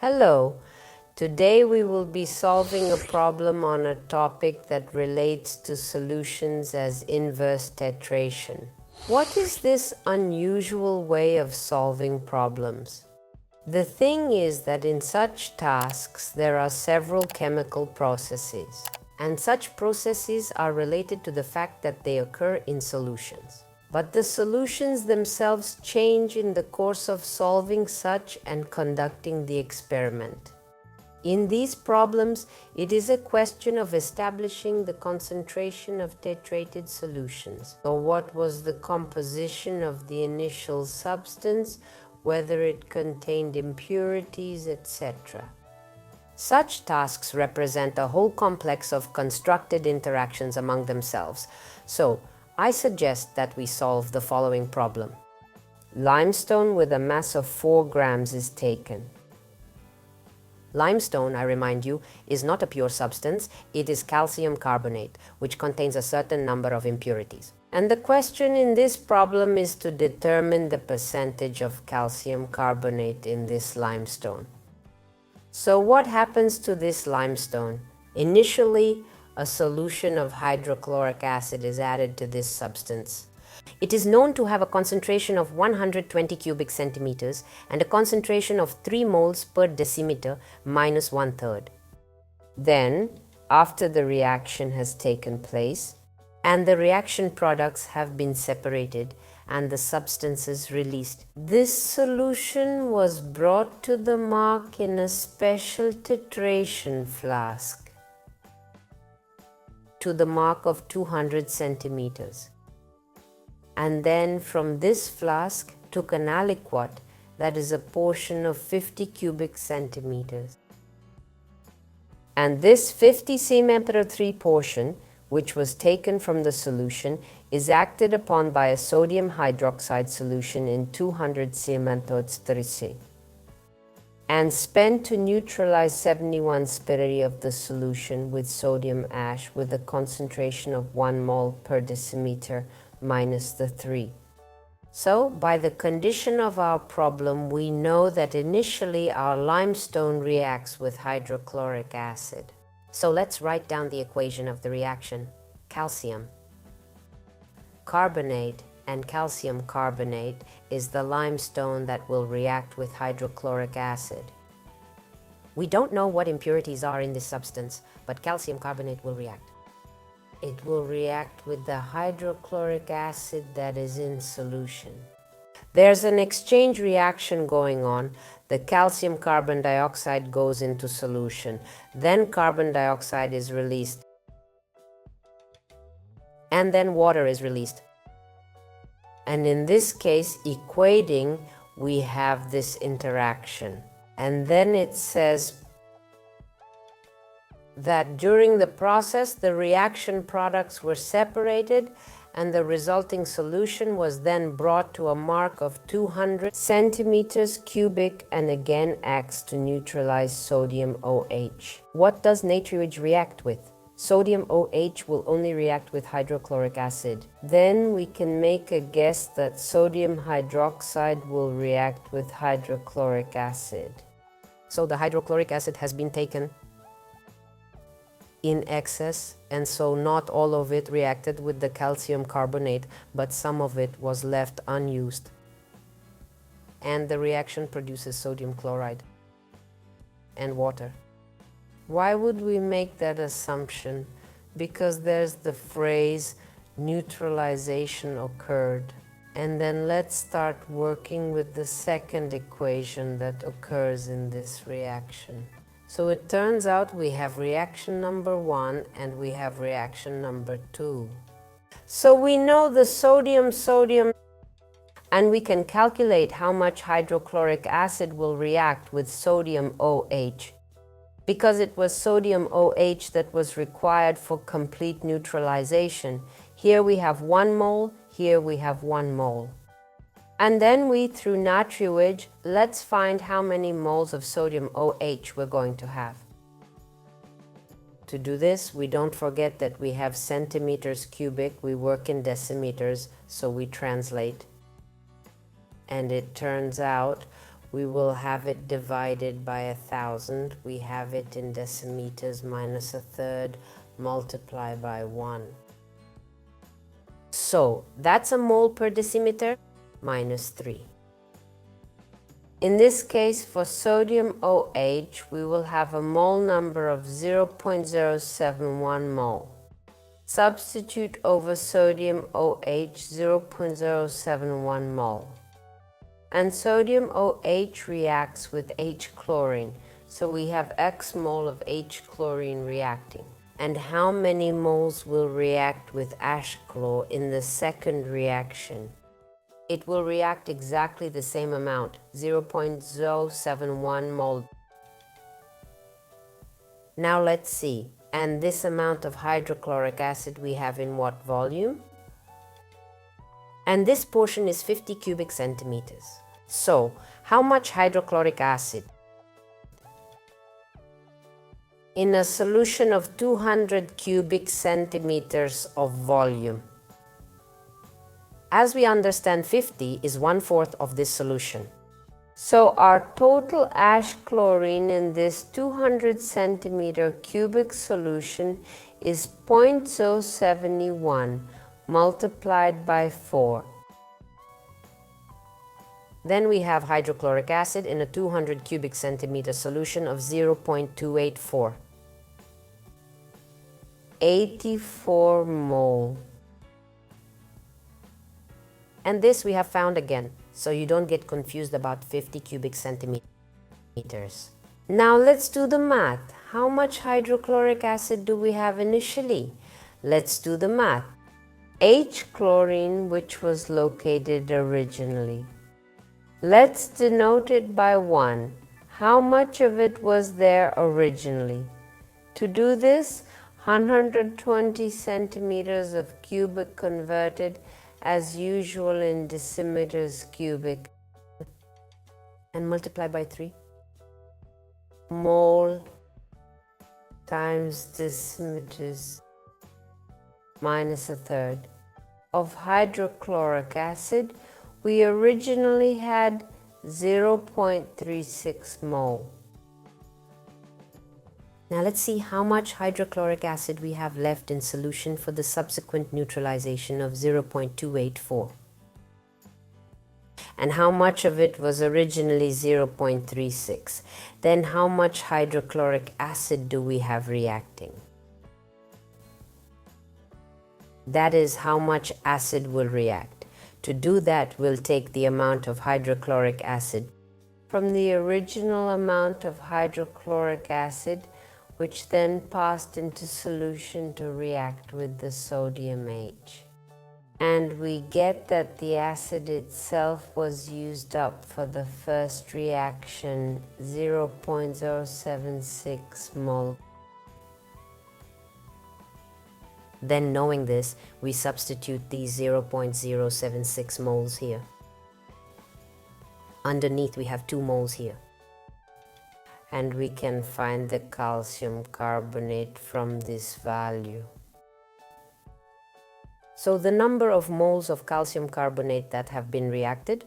Hello, today we will be solving a problem on a topic that relates to solutions as inverse titration. What is this unusual way of solving problems? The thing is that in such tasks there are several chemical processes, and such processes are related to the fact that they occur in solutions. But the solutions themselves change in the course of solving such and conducting the experiment. In these problems, it is a question of establishing the concentration of titrated solutions, or what was the composition of the initial substance, whether it contained impurities, etc. Such tasks represent a whole complex of constructed interactions among themselves. So, I suggest that we solve the following problem. Limestone with a mass of 4 grams is taken. Limestone, I remind you, is not a pure substance. It is calcium carbonate, which contains a certain number of impurities. And the question in this problem is to determine the percentage of calcium carbonate in this limestone. So what happens to this limestone? Initially, a solution of hydrochloric acid is added to this substance. It is known to have a concentration of 120 cubic centimeters and a concentration of 3 moles per decimeter minus 1/3. Then, after the reaction has taken place and the reaction products have been separated and the substances released, this solution was brought to the mark in a special titration flask to the mark of 200 centimeters. And then from this flask took an aliquot, that is a portion of 50 cubic centimeters. And this 50 cm3 portion, which was taken from the solution, is acted upon by a sodium hydroxide solution in 200 cm3 and spent to neutralize 71 spiriti of the solution with sodium ash with a concentration of 1 mole per decimeter minus the 3. So, by the condition of our problem, we know that initially our limestone reacts with hydrochloric acid. So let's write down the equation of the reaction. Calcium carbonate and calcium carbonate is the limestone that will react with hydrochloric acid. We don't know what impurities are in this substance, but calcium carbonate will react. It will react with the hydrochloric acid that is in solution. There's an exchange reaction going on. The calcium carbon dioxide goes into solution. Then carbon dioxide is released. And then water is released. And in this case, equating, we have this interaction. And then it says that during the process, the reaction products were separated and the resulting solution was then brought to a mark of 200 centimeters cubic and again acts to neutralize sodium OH. What does natriuretic react with? Sodium OH will only react with hydrochloric acid. Then we can make a guess that sodium hydroxide will react with hydrochloric acid. So the hydrochloric acid has been taken in excess, and so not all of it reacted with the calcium carbonate, but some of it was left unused. And the reaction produces sodium chloride and water. Why would we make that assumption? Because there's the phrase neutralization occurred. And then let's start working with the second equation that occurs in this reaction. So it turns out we have reaction number 1 and we have reaction number 2. So we know the sodium, and we can calculate how much hydrochloric acid will react with sodium OH. Because it was sodium OH that was required for complete neutralization. Here we have 1 mole, here we have 1 mole. And then we, through natriuretic, let's find how many moles of sodium OH we're going to have. To do this, we don't forget that we have centimeters cubic, we work in decimeters, so we translate. And it turns out we will have it divided by 1,000. We have it in decimeters minus a third, multiply by 1. So that's a mole per decimeter minus 3. In this case, for sodium OH, we will have a mole number of 0.071 mole. Substitute over sodium OH 0.071 mole. And sodium OH reacts with H chlorine, so we have X mole of H chlorine reacting. And how many moles will react with ash chlor in the second reaction? It will react exactly the same amount, 0.071 mole. Now let's see. And this amount of hydrochloric acid we have in what volume? And this portion is 50 cubic centimeters. So, how much hydrochloric acid? In a solution of 200 cubic centimeters of volume. As we understand, 50 is 1/4 of this solution. So our total ash chlorine in this 200 centimeter cubic solution is 0.071 multiplied by 4. Then we have hydrochloric acid in a 200 cubic centimeter solution of 0.284. 84 mole. And this we have found again, so you don't get confused about 50 cubic centimeters. Now let's do the math. How much hydrochloric acid do we have initially? Let's do the math. H chlorine, which was located originally. Let's denote it by 1. How much of it was there originally? To do this, 120 centimeters of cubic converted as usual in decimeters cubic and multiply by 3. Mole times decimeters minus a third. Of hydrochloric acid, we originally had 0.36 mole. Now let's see how much hydrochloric acid we have left in solution for the subsequent neutralization of 0.284. And how much of it was originally 0.36. Then how much hydrochloric acid do we have reacting? That is how much acid will react. To do that, we'll take the amount of hydrochloric acid from the original amount of hydrochloric acid, which then passed into solution to react with the sodium H. And we get that the acid itself was used up for the first reaction, 0.076 mole. Then knowing this, we substitute these 0.076 moles here. Underneath we have 2 moles here. And we can find the calcium carbonate from this value. So the number of moles of calcium carbonate that have been reacted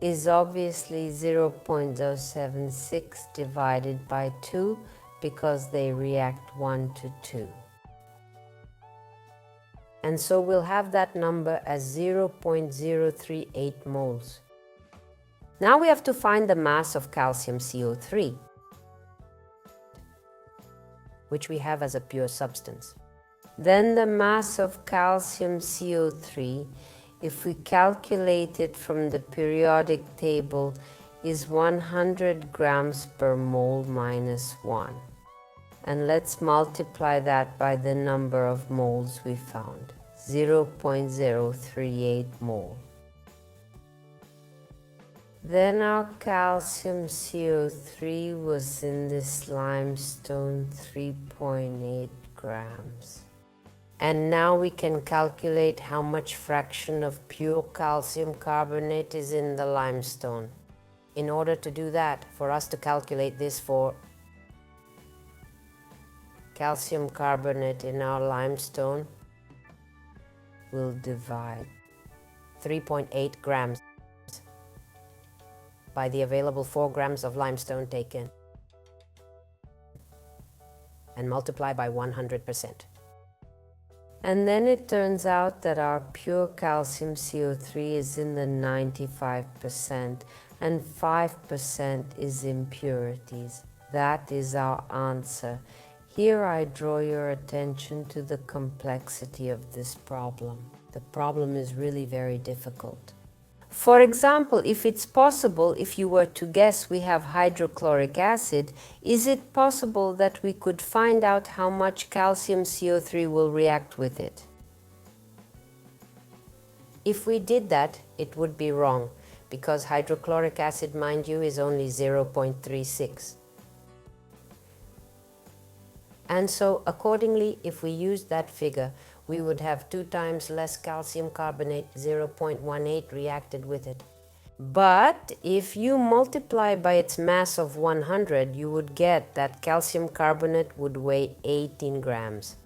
is obviously 0.076 divided by 2 because they react 1 to 2. And so we'll have that number as 0.038 moles. Now we have to find the mass of calcium CO3, which we have as a pure substance. Then the mass of calcium CO3, if we calculate it from the periodic table, is 100 grams per mole minus 1. And let's multiply that by the number of moles we found, 0.038 mole. Then our calcium CO3 was in this limestone 3.8 grams. And now we can calculate how much fraction of pure calcium carbonate is in the limestone. In order to do that, for us to calculate this for calcium carbonate in our limestone, we'll divide 3.8 grams by the available 4 grams of limestone taken and multiply by 100%. And then it turns out that our pure calcium CO3 is in the 95% and 5% is impurities. That is our answer. Here I draw your attention to the complexity of this problem. The problem is really very difficult. For example, if it's possible, if you were to guess we have hydrochloric acid, is it possible that we could find out how much calcium CO3 will react with it? If we did that, it would be wrong, because hydrochloric acid, mind you, is only 0.36. And so, accordingly, if we used that figure, we would have 2 times less calcium carbonate, 0.18, reacted with it. But if you multiply by its mass of 100, you would get that calcium carbonate would weigh 18 grams.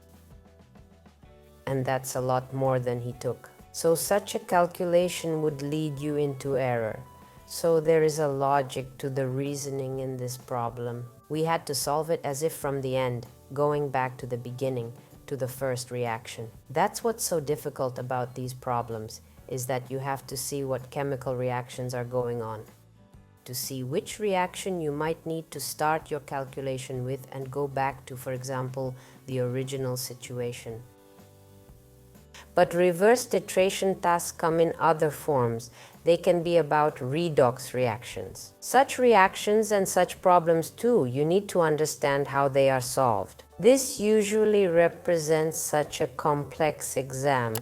And that's a lot more than he took. So such a calculation would lead you into error. So there is a logic to the reasoning in this problem. We had to solve it as if from the end, going back to the beginning, to the first reaction. That's what's so difficult about these problems, is that you have to see what chemical reactions are going on, to see which reaction you might need to start your calculation with and go back to, for example, the original situation. But reverse titration tasks come in other forms. They can be about redox reactions. Such reactions and such problems too, you need to understand how they are solved. This usually represents such a complex exam,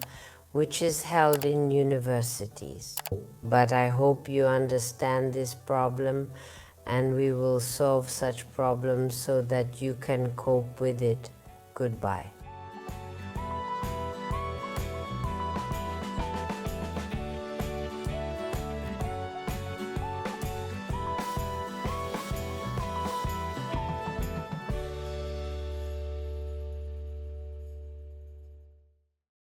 which is held in universities. But I hope you understand this problem, and we will solve such problems so that you can cope with it. Goodbye.